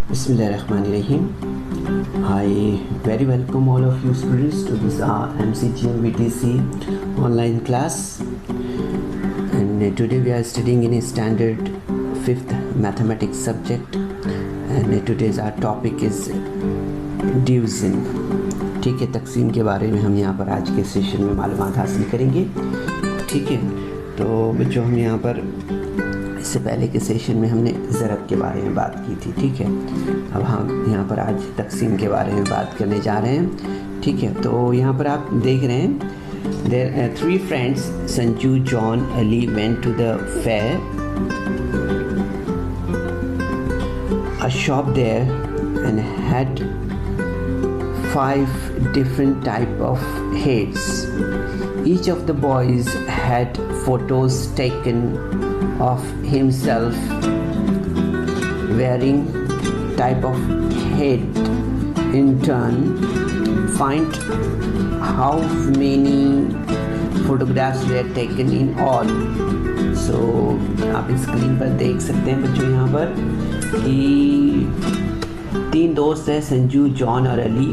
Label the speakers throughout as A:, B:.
A: Bismillahirrahmanirrahim. I very welcome all of you students to this MCGM VTC online class. And today we are studying in a standard 5th mathematics subject. And today's our topic is division. ठीक है, तकसीम के बारे में हम यहाँ पर आज के सेशन में मालूमात हासिल करेंगे. ठीक है, तो बच्चों हम यहाँ पर इससे पहले के सेशन में हमने ज़रब के बारे में बात की थी. ठीक है, अब हम यहाँ पर आज तकसीम के बारे में बात करने जा रहे हैं. ठीक है, तो यहाँ पर आप देख रहे हैं there are 3 friends Sanju, John, Ali went to the fair. A shop there and had 5 different type of heads. Each of the boys had photos taken of himself wearing type of head. In turn, find how many photographs were taken in all. So आप screen पर देख सकते हैं बच्चों यहाँ पर कि 3 दोस्त हैं, संजू, जॉन और अली.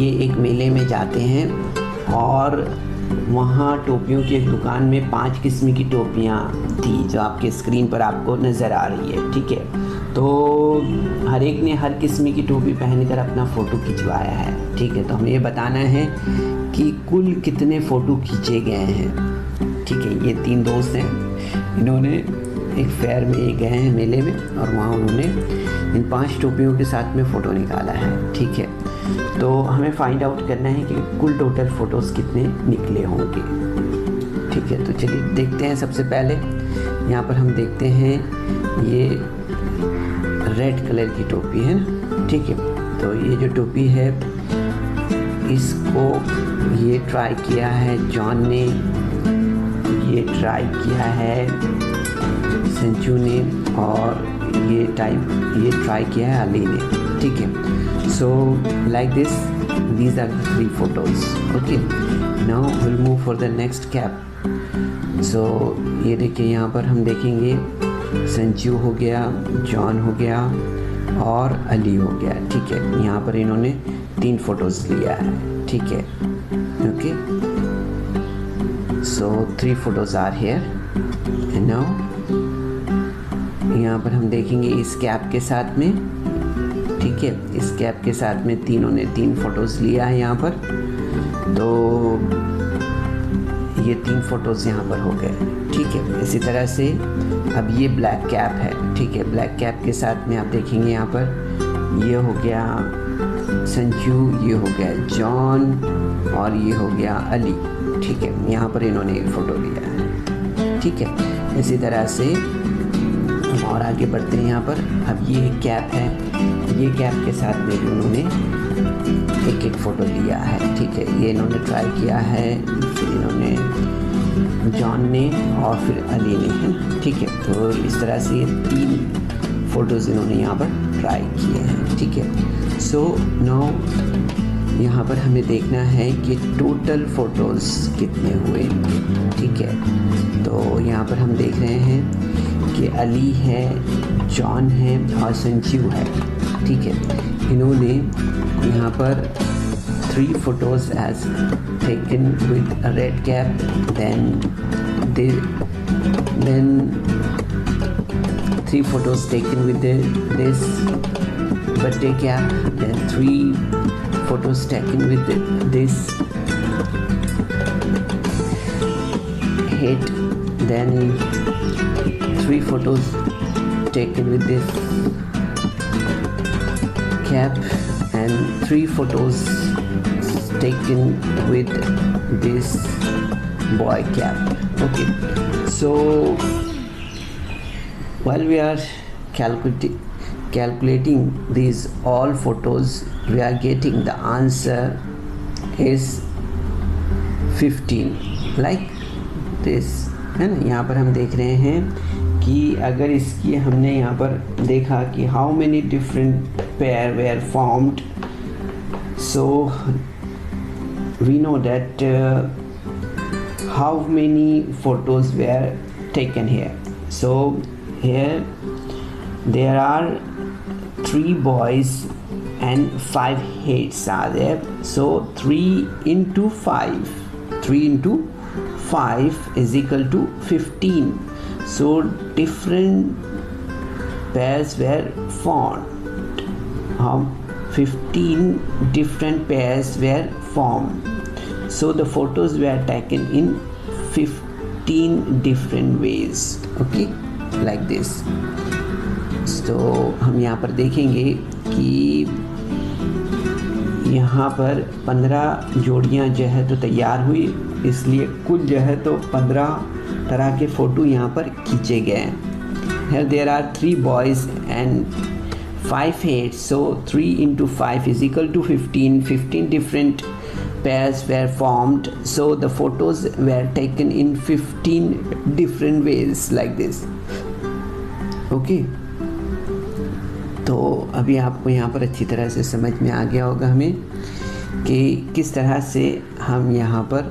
A: ये एक मेले में जाते हैं और वहाँ टोपियों की एक दुकान में 5 किस्म की टोपियाँ थी जो आपके स्क्रीन पर आपको नज़र आ रही है. ठीक है, तो हर एक ने हर किस्म की टोपी पहनकर अपना फ़ोटो खिंचवाया है. ठीक है, तो हमें ये बताना है कि कुल कितने फ़ोटो खींचे गए हैं. ठीक है, ये 3 दोस्त हैं, इन्होंने एक फेयर में गए हैं मेले में और वहाँ उन्होंने इन 5 टोपियों के साथ में फ़ोटो निकाला है. ठीक है, तो हमें फाइंड आउट करना है कि कुल टोटल फ़ोटोज़ कितने निकले होंगे. ठीक है, तो चलिए देखते हैं. सबसे पहले यहाँ पर हम देखते हैं ये रेड कलर की टोपी है ना. ठीक है, तो ये जो टोपी है इसको ये ट्राई किया है जॉन ने, ये ट्राई किया है संजू ने और ये ट्राई किया है अली ने. ठीक है, so like this these are the 3 photos. Okay, now will move for the next cap. So ये देखिए यहाँ पर हम देखेंगे संजू हो गया, जॉन हो गया और अली हो गया. ठीक है, यहाँ पर इन्होंने 3 फोटोज़ लिया है. ठीक है, okay, so 3 photos are here. And now यहाँ पर हम देखेंगे इस कैप के साथ में. ठीक है, इस कैप के साथ में तीनों ने 3 फोटोज़ लिया है यहाँ पर. तो ये 3 फोटोज़ यहाँ पर हो गए. ठीक है, इसी तरह से अब ये ब्लैक कैप है. ठीक है, ब्लैक कैप के साथ में आप देखेंगे यहाँ पर ये हो गया संजू, ये हो गया जॉन और ये हो गया अली. ठीक है, यहाँ पर इन्होंने एक फ़ोटो लिया है. ठीक है, इसी तरह से और आगे बढ़ते हैं. यहाँ पर अब ये कैप है, ये कैप के साथ में भी उन्होंने एक फ़ोटो लिया है. ठीक है, ये इन्होंने ट्राई किया है, फिर इन्होंने जॉन ने और फिर अली ने, है. ठीक है, तो इस तरह से ये 3 फ़ोटोज़ इन्होंने यहाँ पर ट्राई किए हैं. ठीक है, सो नाउ यहाँ पर हमें देखना है कि टोटल फ़ोटोज़ कितने हुए. ठीक है, तो यहाँ पर हम देख रहे हैं कि अली है, जॉन है और संजू है. ठीक है, इन्होंने यहाँ पर 3 photos as taken with a red cap, then 3 photos taken with this birthday cap, then 3 photos taken with this head, then 3 photos taken with this cap and 3 photos taken with this boy cap. Okay, so while we are calculating these all photos, we are getting the answer is 15 like this. है ना, यहाँ पर हम देख रहे हैं कि अगर इसकी हमने यहाँ पर देखा कि how many different pair were formed, so we know that how many photos were taken here. So here there are 3 boys and 5 heads are there. So 3 into 5 is equal to 15. So different pairs were formed. 15 different pairs were formed. So the photos were taken in 15 different ways. Okay, like this. तो हम यहाँ पर देखेंगे कि यहाँ पर 15 जोड़ियाँ जो है तो तैयार हुई, इसलिए कुल जो है तो 15 तरह के फ़ोटो यहाँ पर खींचे गए। Here there are 3 boys and 5 heads, so 3 into 5 is equal to 15. 15 different pairs were formed, so the photos were taken in 15 different ways like this. Okay. तो अभी आपको यहाँ पर अच्छी तरह से समझ में आ गया होगा हमें कि किस तरह से हम यहाँ पर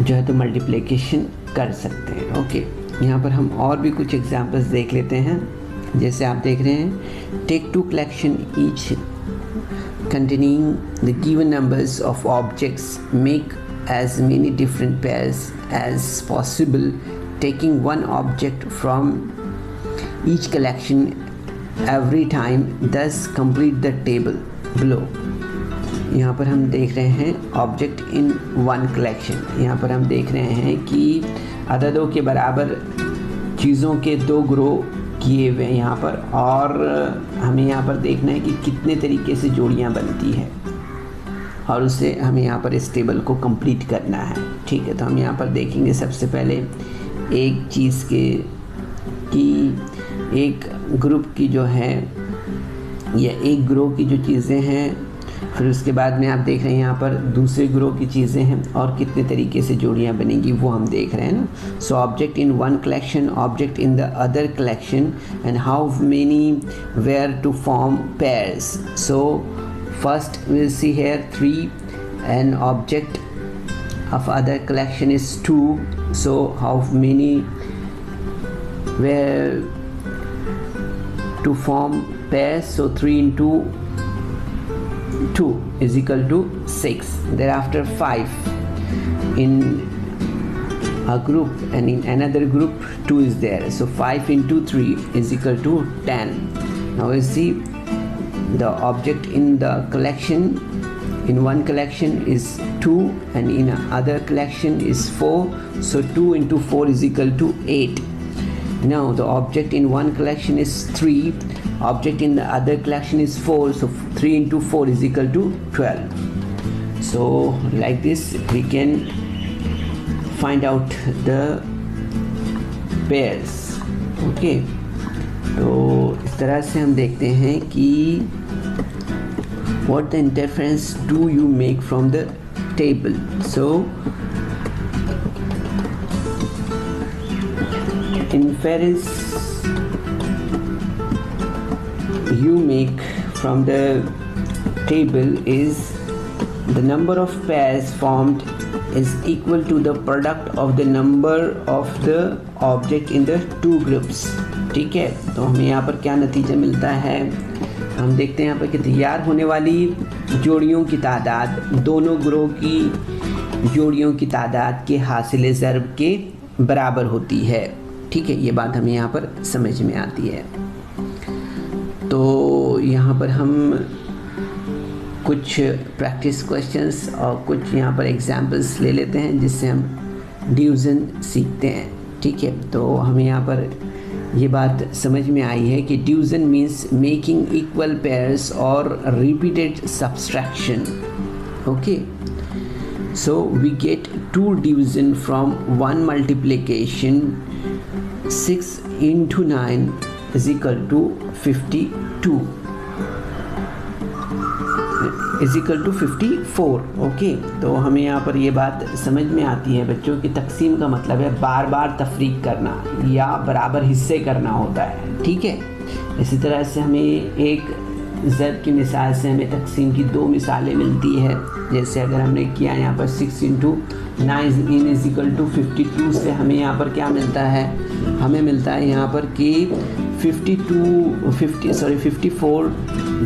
A: जो है तो मल्टीप्लिकेशन कर सकते हैं। ओके, यहाँ पर हम और भी कुछ एग्जांपल्स देख लेते हैं। जैसे आप देख रहे हैं, take 2 collection each containing the given numbers of objects, make as many different pairs as possible, taking one object from each collection every time, thus complete the table below. यहाँ पर हम देख रहे हैं ऑब्जेक्ट इन 1 कलेक्शन। यहाँ पर हम देख रहे हैं कि अददों के बराबर चीज़ों के 2 ग्रोह किए हुए हैं यहाँ पर, और हमें यहाँ पर देखना है कि कितने तरीके से जोड़ियाँ बनती है और उसे हमें यहाँ पर इस टेबल को कंप्लीट करना है। ठीक है, तो हम यहाँ पर देखेंगे सबसे पहले एक चीज़ के कि एक ग्रुप की जो है या एक ग्रोह की जो चीज़ें हैं, फिर उसके बाद में आप देख रहे हैं यहाँ पर दूसरे ग्रोह की चीज़ें हैं और कितने तरीके से जोड़ियाँ बनेंगी वो हम देख रहे हैं ना। So object in 1 collection, object in the other collection, and how many where to form pairs. So first we'll see here 3, and object of other collection is 2. So how many were to form pairs? So 3 into 2 is equal to 6. Thereafter 5 in a group, and in another group 2 is there. So 5 into 3 is equal to 10. Now we see the object in the collection. In 1 collection is 2 and in other collection is 4. So 2 into 4 is equal to 8. Now the object in 1 collection is 3. Object in the other collection is 4. So 3 into 4 is equal to 12. So like this we can find out the pairs. Okay. तो इस तरह से हम देखते हैं कि what the interference do you make from the table. So inference you make from the table is the number of pairs formed is equal to the product of the number of the object in the 2 groups. ठीक है, तो हमें यहाँ पर क्या नतीजा मिलता है, हम देखते हैं यहाँ पर कि तैयार होने वाली जोड़ियों की तादाद दोनों ग्रोह की जोड़ियों की तादाद के हासिल ज़र्ब के बराबर होती है। ठीक है, ये बात हमें यहाँ पर समझ में आती है। तो यहाँ पर हम कुछ प्रैक्टिस क्वेश्चंस और कुछ यहाँ पर एग्जाम्पल्स ले लेते हैं जिससे हम डिवीज़न सीखते हैं। ठीक है, तो हमें यहाँ पर ये बात समझ में आई है कि division means making equal pairs और repeated subtraction. Okay, so we get 2 division from 1 multiplication. 6 into 9 is equal to 52 is equal to 54। Okay, तो हमें यहाँ पर ये बात समझ में आती है बच्चों की तकसीम का मतलब है बार बार तफरीक करना या बराबर हिस्से करना होता है। ठीक है, इसी तरह से हमें एक ज़र्ब की मिसाल से हमें तकसीम की 2 मिसालें मिलती है। जैसे अगर हमने किया यहाँ पर 6 into 9 इज इक्वल टू 52 से हमें यहाँ पर क्या मिलता है, हमें मिलता है यहाँ पर कि 54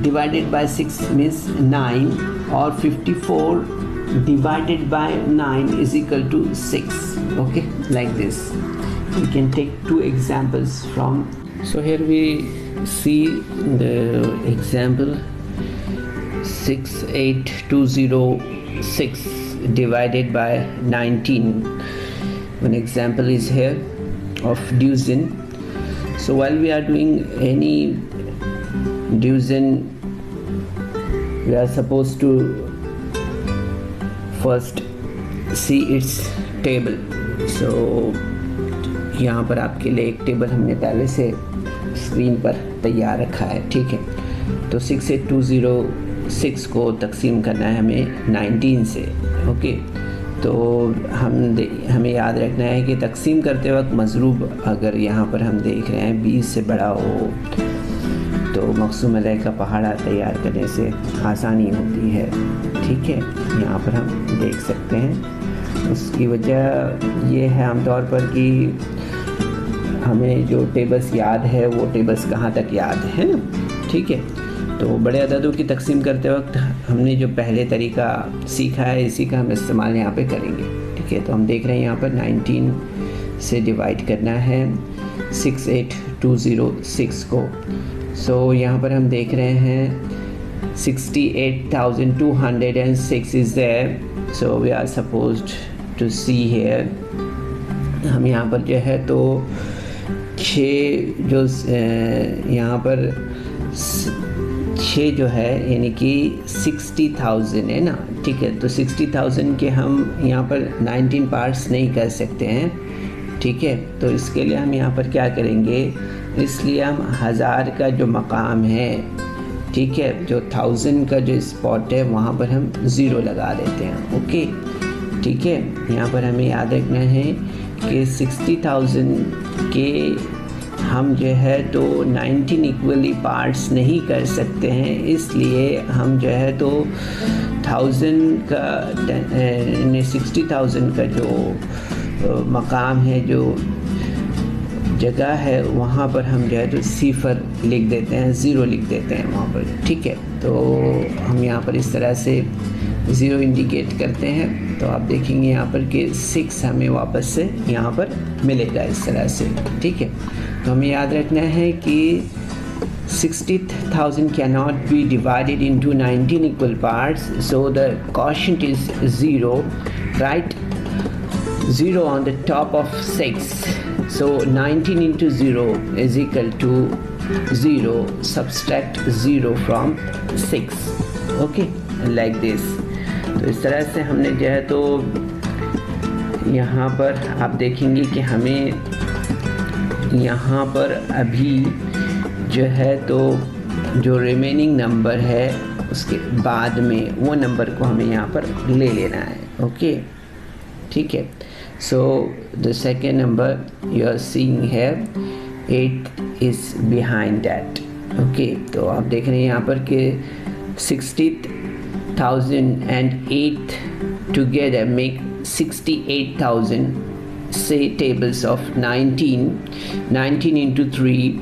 A: डिवाइडेड बाय 6 मीन्स 9 और 54 divided by 9 is equal to 6. Okay, like this. We can take two examples from. So here we see the example 68206 divided by 19. One example is here of division. So while we are doing any division, we are supposed to first see its table. So यहाँ पर आपके लिए एक table हमने पहले से screen पर तैयार रखा है, ठीक है। तो 68206 को तकसीम करना है हमें 19 से, ओके। तो हमें याद रखना है कि तकसीम करते वक्त मज़रूब अगर यहाँ पर हम देख रहे हैं 20 से बड़ा हो तो मक़सूम अलैह का पहाड़ा तैयार करने से आसानी होती है, ठीक है। यहाँ पर हम देख सकते हैं। उसकी वजह ये है आमतौर पर कि हमें जो टेबल्स याद है वो टेबल्स कहाँ तक याद है ना, ठीक है। तो बड़े अददों की तकसीम करते वक्त हमने जो पहले तरीका सीखा है इसी का हम इस्तेमाल यहाँ पे करेंगे, ठीक है। तो हम देख रहे हैं यहाँ पर 19 से डिवाइड करना है 68206 को। सो यहाँ पर हम देख रहे हैं 68,206 is there, so we are supposed to see here. हम यहाँ पर जो है तो 6 जो यहाँ पर 6 जो है यानी कि 60,000 है ना, ठीक है। तो 60,000 के हम यहाँ पर 19 पार्ट्स नहीं कर सकते हैं, ठीक है। तो इसके लिए हम यहाँ पर क्या करेंगे, इसलिए हम 1000 का जो मकाम है, ठीक है, जो 1000 का जो स्पॉट है वहाँ पर हम 0 लगा देते हैं, ओके, ठीक है। यहाँ पर हमें याद रखना है कि 60,000 के हम जो है तो 19 इक्वली पार्ट्स नहीं कर सकते हैं, इसलिए हम जो है तो 1000 का 60,000 का जो मकाम है, जो जगह है, वहाँ पर हम जो है तो 0 लिख देते हैं, 0 लिख देते हैं वहाँ पर, ठीक है। तो हम यहाँ पर इस तरह से 0 इंडिकेट करते हैं। तो आप देखेंगे यहाँ पर कि 6 हमें वापस से यहाँ पर मिलेगा इस तरह से, ठीक है। तो हमें याद रखना है कि 60,000 cannot be divided into 19 equal parts, so the quotient is 0. Write 0 on the top of 6. So 19 into 0 is equal to 0. Subtract 0 from 6. Okay, like this. तो इस तरह से हमने जो है तो यहाँ पर आप देखेंगे कि हमें यहाँ पर अभी जो है तो जो रिमेनिंग नंबर है उसके बाद में वो नंबर को हमें यहाँ पर ले लेना है, ओके, ठीक है। So the second number you are seeing here 8 is behind that, okay। तो आप देख रहे हैं यहाँ पर कि 60,000 and 8 together make 68,000. Say tables of 19 into 3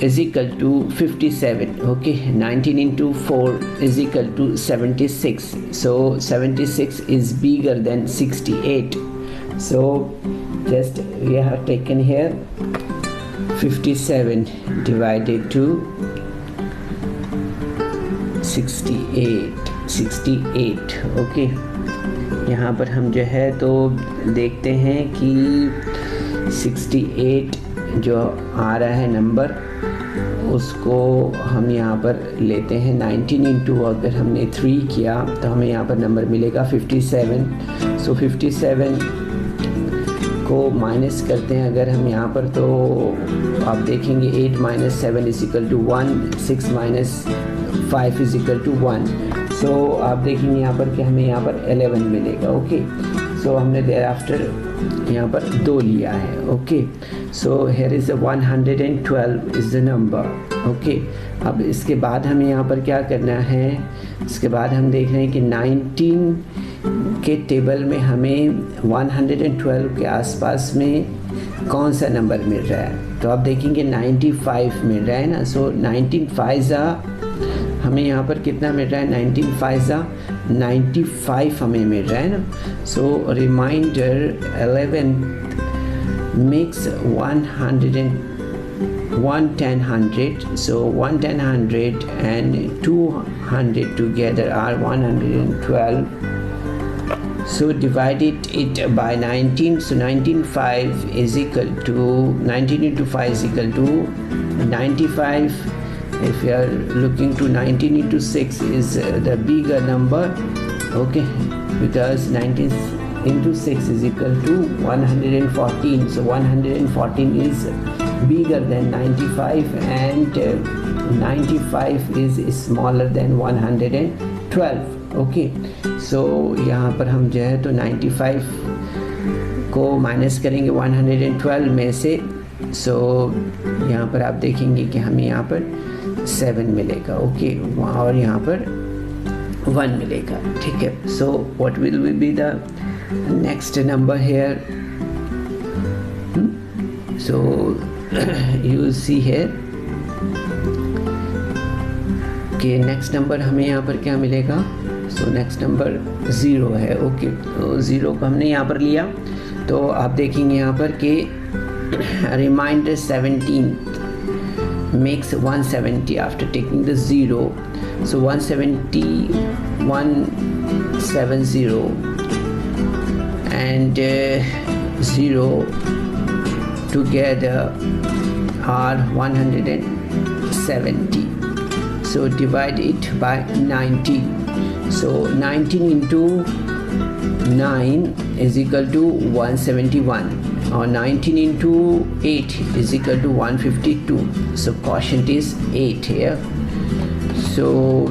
A: is equal to 57, okay। 19 into 4 is equal to 76. So 76 is bigger than 68. So just we have taken here 57 divided to 68, okay। यहाँ पर हम जो है तो देखते हैं कि 68 जो आ रहा है नंबर उसको हम यहाँ पर लेते हैं 19 इंटू अगर हमने 3 किया तो हमें यहाँ पर नंबर मिलेगा 57। सो 57 को माइनस करते हैं अगर हम यहाँ पर तो आप देखेंगे 8 - 7 is equal to 1, 6 - 5 is equal to 1। So आप देखेंगे यहाँ पर कि हमें यहाँ पर 11 मिलेगा, ओके। सो हमने देयर आफ्टर यहाँ पर 2 लिया है, okay. So here is 112 is the number, okay. अब इसके बाद हमें यहाँ पर क्या करना है, इसके बाद हम देख रहे हैं कि 19 के टेबल में हमें 112 के आसपास में कौन सा नंबर मिल रहा है, तो आप देखेंगे 95 मिल रहा है ना। सो 19 फाइजा हमें यहाँ पर कितना मिल रहा है, 19 फाइजा 95 हमें मिल रहा है ना। सो reminder 11 makes 100, so 100 and 200 together are 112. So divided it by 19. So 19 is equal to 19 into 5 is equal to 95. If you are looking to 19 into 6 is the bigger number, okay, because 19 into 6 is equal to 114. So 114 is bigger than 95 and 95 is smaller than 112. Okay, सो यहाँ पर हम जो है तो 95 को minus करेंगे 112 में से। सो यहाँ पर आप देखेंगे कि हमें यहाँ पर 7 मिलेगा, ओके, और यहाँ पर 1 मिलेगा, ठीक है। So what will be the next number here, so you see here कि नेक्स्ट नंबर हमें यहाँ पर क्या मिलेगा। सो नेक्स्ट नंबर 0 है, ओके, तो 0 को हमने यहाँ पर लिया। तो आप देखेंगे यहाँ पर कि reminder 17 makes 170 after taking the 0. So 170 and 0 together are 170. So divide it by 90. So 19 into 9 is equal to 171, or 19 into 8 is equal to 152. So quotient is 8 here. So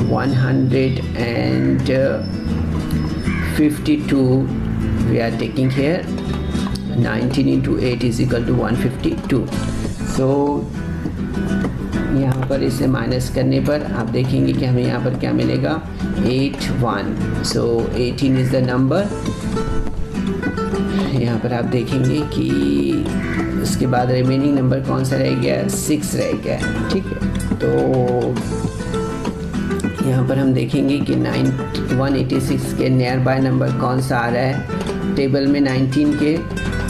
A: 152 we are taking here. 19 into 8 is equal to 152. So यहाँ पर इसे minus करने पर आप देखेंगे कि हमें यहाँ पर क्या मिलेगा, 81. सो 18 इज़ द नंबर। यहाँ पर आप देखेंगे कि उसके बाद रिमेनिंग नंबर कौन सा रह गया, 6 रह गया, ठीक है। तो यहाँ पर हम देखेंगे कि 186 के नियर बाय नंबर कौन सा आ रहा है टेबल में 19 के।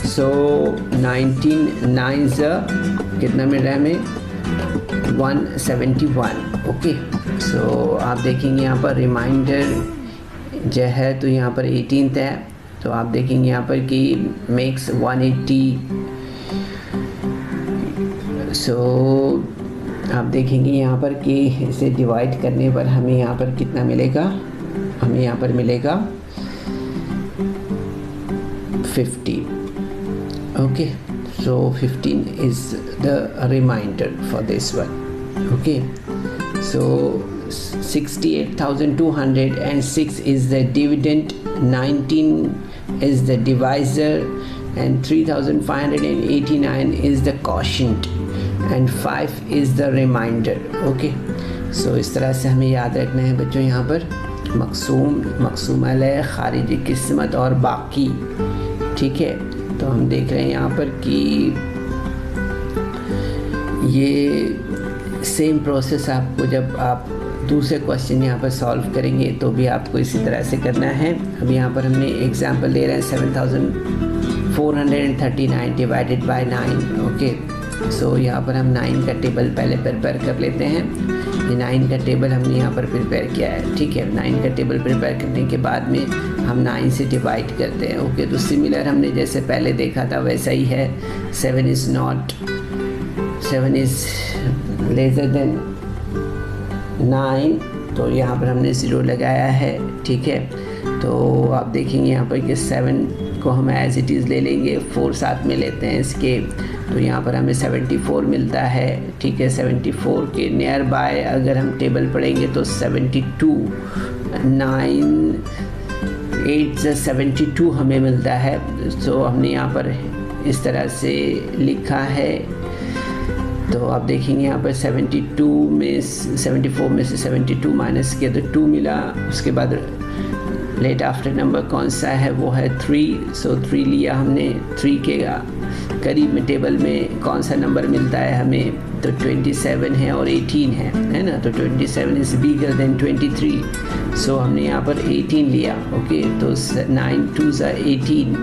A: सो 19 9 कितना मिल रहा है हमें, 171, ओके। सो आप देखेंगे यहाँ पर रिमाइंडर जो है तो यहाँ पर 18th है, तो आप देखेंगे यहाँ पर कि मेक्स 180। सो आप देखेंगे यहाँ पर कि इसे डिवाइड करने पर हमें यहाँ पर कितना मिलेगा, हमें यहाँ पर मिलेगा 50, okay. So 15 is the remainder for this one, okay. So 68,206 is the dividend, 19 is the divisor, and 3,589 is the quotient, and 5 is the remainder, okay. So इस तरह से हमें याद रखना है बच्चों, यहाँ पर मक़सूम, मक़सूम अलैह, खारिजी किस्मत और बाकी, ठीक है। तो हम देख रहे हैं यहाँ पर कि ये सेम प्रोसेस आपको जब आप दूसरे क्वेश्चन यहाँ पर सॉल्व करेंगे तो भी आपको इसी तरह से करना है। अब यहाँ पर हमने एग्जांपल ले रहे हैं 7439 डिवाइडेड बाय 9, ओके। सो यहाँ पर हम 9 का टेबल पहले प्रिपेयर कर लेते हैं। ये 9 का टेबल हमने यहाँ पर प्रिपेयर किया है, ठीक है। 9 का टेबल प्रिपेयर करने के बाद में हम 9 से डिवाइड करते हैं, ओके। तो सिमिलर हमने जैसे पहले देखा था वैसा ही है। 7 is लेसर देन 9, तो यहाँ पर हमने 0 लगाया है, ठीक है। तो आप देखेंगे यहाँ पर कि 7 को हम एज इट इज़ ले लेंगे, 4 साथ में लेते हैं इसके, तो यहाँ पर हमें 74 मिलता है, ठीक है। 74 के नियर बाय अगर हम टेबल पढ़ेंगे तो 72, 9 8 से 72 हमें मिलता है। तो हमने यहाँ पर इस तरह से लिखा है। तो आप देखेंगे यहाँ पर 74 में से 72 माइनस किया तो 2 मिला, उसके बाद लेट आफ्टर नंबर कौन सा है, वो है 3, सो 3 लिया हमने। 3 के करीब में टेबल में कौन सा नंबर मिलता है हमें, तो 27 है और 18 है ना, तो 27 इज़ बिगर देन 23, सो हमने यहाँ पर 18 लिया। ओके, तो 9 2 18,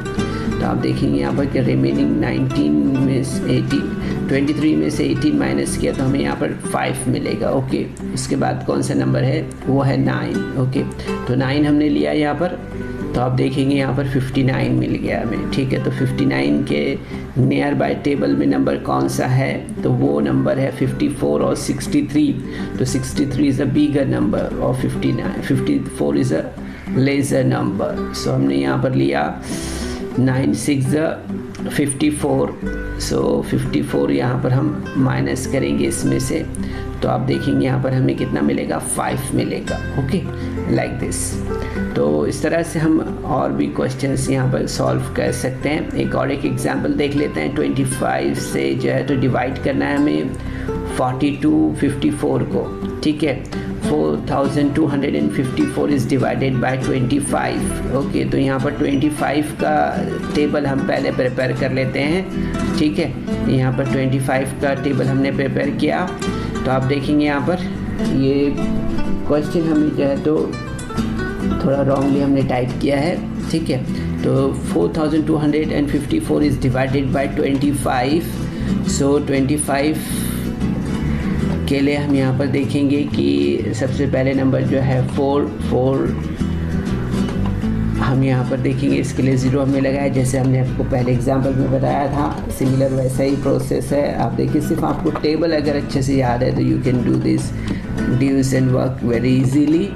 A: तो आप देखेंगे यहाँ पर कि रिमेनिंग 19 में 18, 23 में से 18 माइनस किया तो हमें यहाँ पर 5 मिलेगा। ओके, उसके बाद कौन सा नंबर है, वो है 9। ओके, तो 9 हमने लिया यहाँ पर, तो आप देखेंगे यहाँ पर 59 मिल गया हमें। ठीक है, तो 59 के नियर बाय टेबल में नंबर कौन सा है, तो वो नंबर है 54 और 63, तो 63 इज़ अ बिगर नंबर और 54 इज़ अ लेसर नंबर। सो हमने यहाँ पर लिया 9 6 54, सो 54 यहाँ पर हम माइनस करेंगे इसमें से, तो आप देखेंगे यहाँ पर हमें कितना मिलेगा, 5 मिलेगा। Okay, like this. तो इस तरह से हम और भी क्वेश्चंस यहाँ पर सॉल्व कर सकते हैं। एक एग्जांपल देख लेते हैं। 25 से जो है तो डिवाइड करना है हमें 42 54 को। ठीक है, 4254 इज़ डिवाइडेड बाय 25। ओके, तो यहाँ पर 25 का टेबल हम पहले प्रिपेयर कर लेते हैं। ठीक है, यहाँ पर 25 का टेबल हमने प्रिपेयर किया, तो आप देखेंगे यहाँ पर ये क्वेश्चन हमें जो है तो थोड़ा रॉन्गली हमने टाइप किया है। ठीक है, तो 4254 इज़ डिवाइडेड बाय 25, सो 25 के लिए हम यहाँ पर देखेंगे कि सबसे पहले नंबर जो है 4 हम यहाँ पर देखेंगे, इसके लिए 0 हमने लगाया, जैसे हमने आपको पहले एग्जांपल में बताया था। सिमिलर वैसा ही प्रोसेस है। आप देखिए, सिर्फ आपको टेबल अगर अच्छे से याद है तो you can do this dues and work very easily.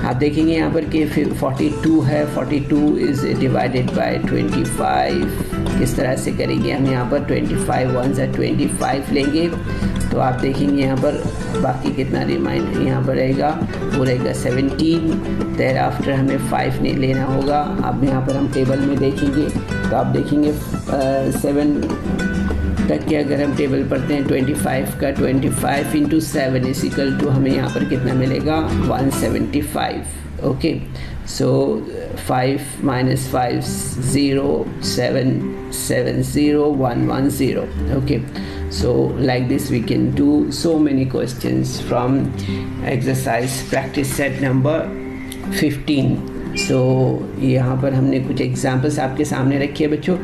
A: आप देखेंगे यहाँ पर कि फिर 42 है, 42 इज़ डिवाइडेड बाय 25। किस तरह से करेंगे हम, यहाँ पर 25 1 25 लेंगे, तो आप देखेंगे यहाँ पर बाकी कितना रिमाइंडर यहाँ पर रहेगा, वो रहेगा 17। देर आफ्टर हमें 5 नहीं लेना होगा। अब यहाँ पर हम टेबल में देखेंगे, तो आप देखेंगे 7 तक के अगर हम टेबल पढ़ते हैं 25 का, 25 इंटू 7 इज इक्वल टू हमें यहाँ पर कितना मिलेगा, 175। Okay, so 5 minus 5 0 7 7 0 1 1 0। Okay, so like this we can do so many questions from exercise practice set number 15। so यहाँ पर हमने कुछ एग्जांपल्स आपके सामने रखे हैं बच्चों।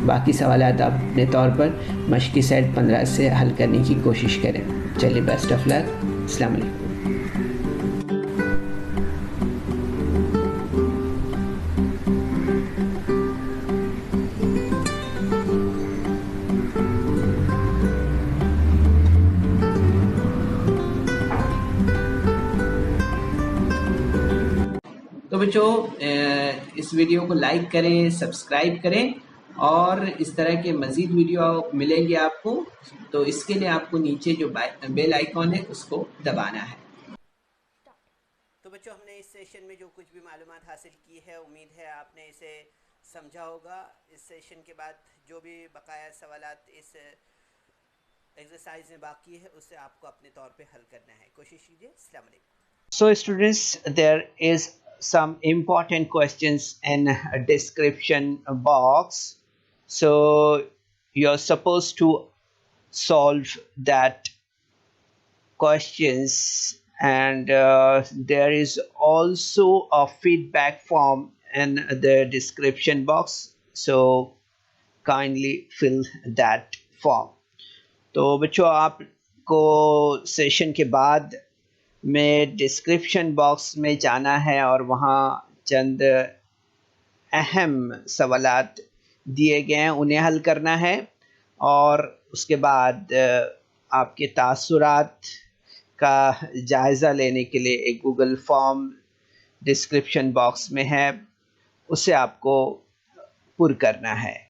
A: बाकी सवालात आप अपने तौर पर मश्की सेट 15 से हल करने की कोशिश करें। चलिए, बेस्ट ऑफ लक, अस्सलाम वालेकुम। तो बच्चों, इस वीडियो को लाइक करें, सब्सक्राइब करें, और इस तरह के मज़ीद वीडियो मिलेंगे आपको। तो इसके लिए आपको नीचे जो बेल आइकॉन है उसको दबाना है। तो बच्चों, हमने इस सेशन में जो कुछ भी मालूमात हासिल की है, उम्मीद है आपने इसे समझा होगा। इस सेशन के बाद जो भी बकाया सवालात इस एक्सरसाइज में बाकी है, उससे आपको अपने तौर पे हल करना है। कोशिश कीजिए। अस्सलाम वालेकुम। So students, there is some important questions in a description box, so you're supposed to solve that questions, and there is also a feedback form in the description box, so kindly fill that form। तो बच्चों, आपको session के बाद में description box में जाना है और वहाँ चंद अहम सवालात दिए गए हैं, उन्हें हल करना है, और उसके बाद आपके तासुरात का जायज़ा लेने के लिए एक गूगल फॉर्म डिस्क्रिप्शन बॉक्स में है, उसे आपको पुर करना है।